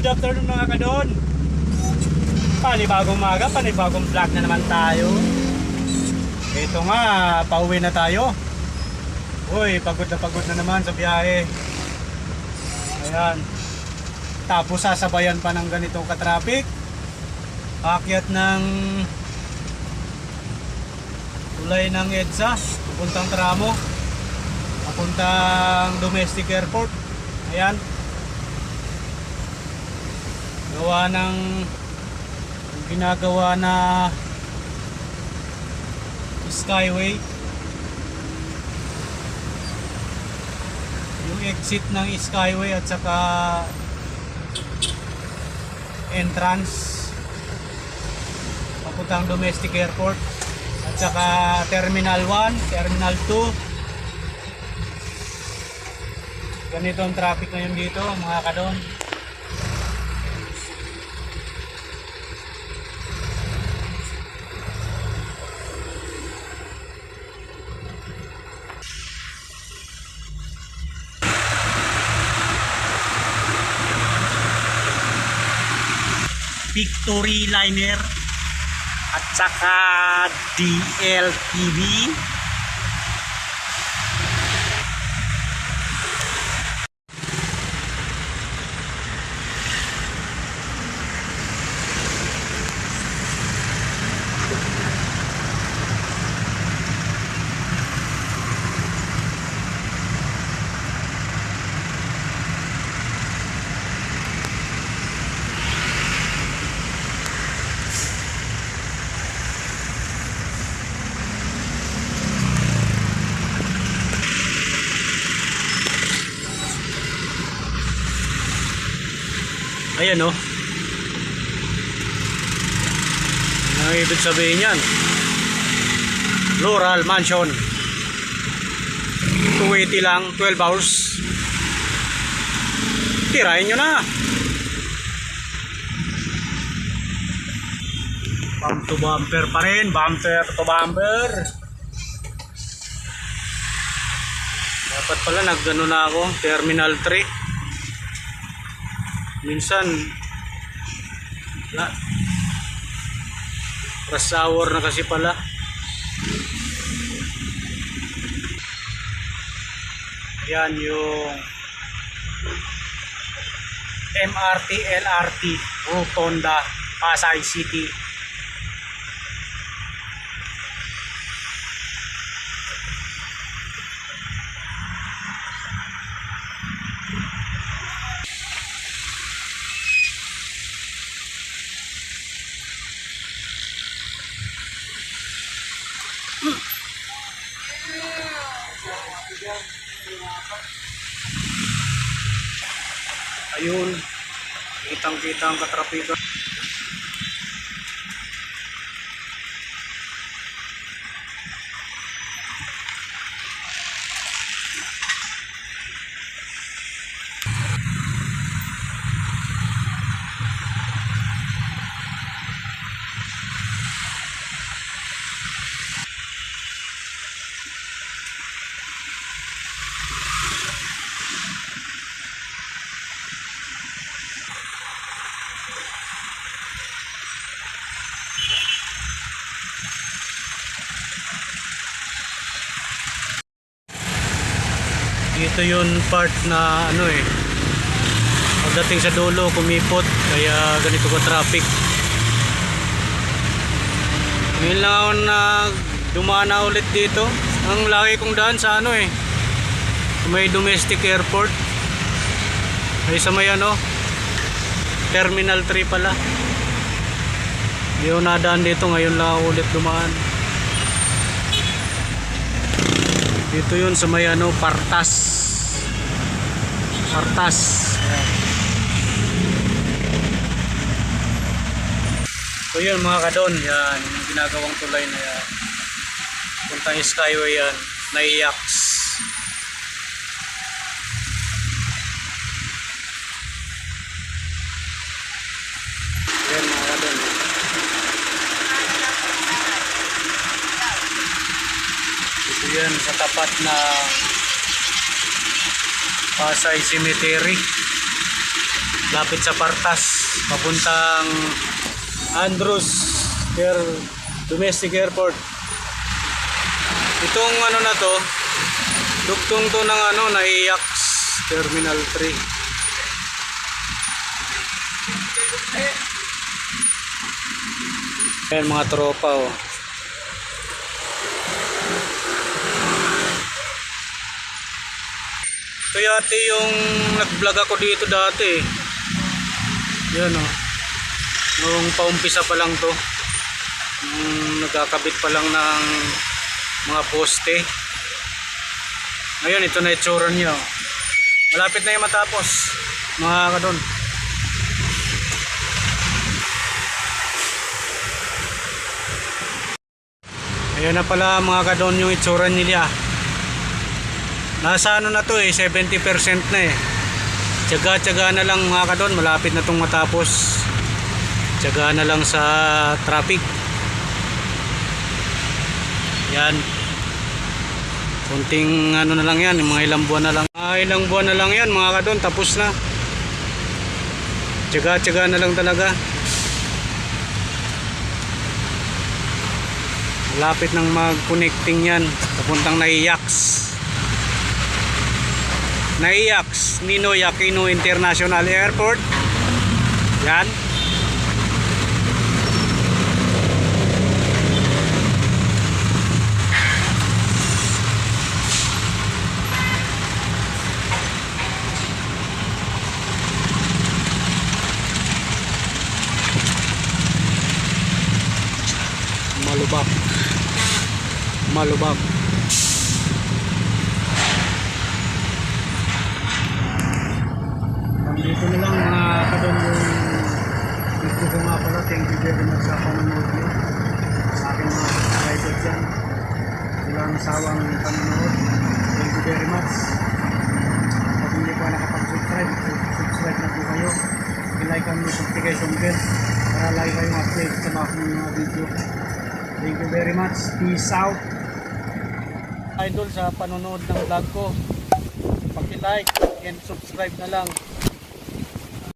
Good afternoon mga kadon. Panibagong umaga, panibagong vlog na naman tayo. Ito nga, pauwi na tayo. Uy, pagod na naman sa biyahe. Ayan. Tapos sasabayan pa ng ganitong ka-traffic. Akyat ng tulay ng EDSA, papuntang Tramo, papuntang Domestic Airport. Ayan. Gawa ng ginagawa na Skyway. Yung exit ng Skyway at saka entrance papuntang Domestic Airport at saka Terminal 1, Terminal 2. Ganito ang traffic ngayon dito mga kadon. Victory Liner at saka DLTV. Ayan o. Ang ibig sabihin yan, Laurel Mansion. 280 lang, 12 hours. Tirahin nyo na. Bump to bumper pa rin, bumper to bumper. Dapat pala naggano na ako, Terminal 3. Minsan rush hour na kasi pala. Yan yung MRT LRT Rotonda Pasay City. Ayun, kitang-kita ang katrapikan. Ito yung part na ano pagdating sa dulo kumipot kaya ganito ka traffic. Ngayon lang ako na dumaan na ulit dito. Ang laki kong daan sa may Domestic Airport ay sa may Terminal 3 pala. Hindi ako nadaan dito, ngayon lang ako ulit dumaan. Dito yun sa may Partas. So yun mga kadon, yan yung ginagawang tulay na yan. Puntang Skyway yan, naiaks. Yan mga kadon. Ito yan sa tapat na Pasay Cemetery. lapit sa Partas, papuntang Andrews Domestic Airport. Itong ano na to, duktong to ng ano, Naiyax Terminal 3. Ayan mga tropa oh. Ito yate yung nag-vlog ako dito dati. Yan oh. Nung paumpisa pa lang to. Nagkakabit pa lang ng mga poste. Ngayon ito na itsura niya. Malapit na yung matapos mga kadon. Ayan na pala mga kadon yung itsura nila. Nasa ano na to 70% na Tiyaga-tiyaga na lang mga kadon, malapit na tong matapos. Tiyaga na lang sa traffic. Yan. Kunting ano na lang yan, mga ilang buwan na lang. Ilang buwan na lang yan mga kadon, tapos na. Tiyaga-tiyaga na lang talaga. Malapit nang mag-connecting yan papuntang Naiyax Ninoy Aquino International Airport. Yan. Malubak. Dito na lang mga kadon yung gusto ko nga pala. Thank you very much sa panonood nyo sa aking mga subscribers dyan. Walang sawang panonood. Thank you very much. Pag hindi pa nakapag-subscribe, subscribe na po kayo. I-like ang notification bell para lagi kayong update sa mga video. Thank you very much. Peace out. Idol sa panonood ng vlog ko, paki-like and subscribe na lang.